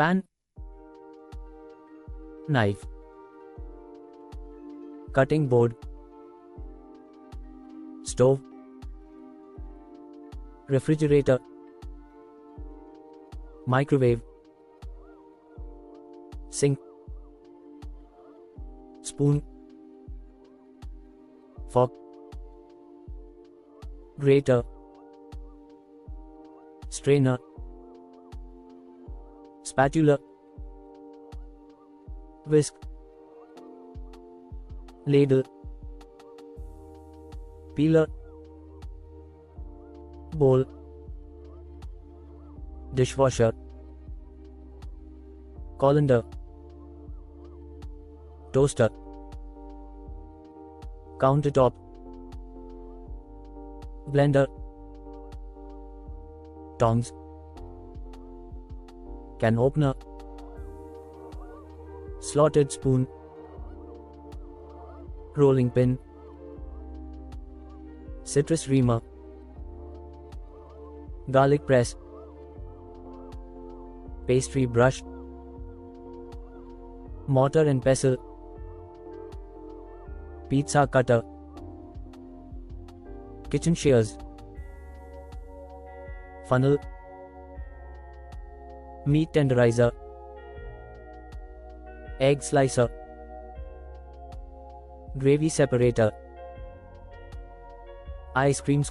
pan, knife, cutting board, stove, refrigerator, microwave, sink, spoon, fork, grater, strainer, spatula, whisk, ladle, peeler, bowl, dishwasher, colander, toaster, countertop, blender, tongs, can opener, slotted spoon, rolling pin, citrus reamer, garlic press, pastry brush, mortar and pestle, pizza cutter, kitchen shears, funnel, meat tenderizer, egg slicer, gravy separator, ice cream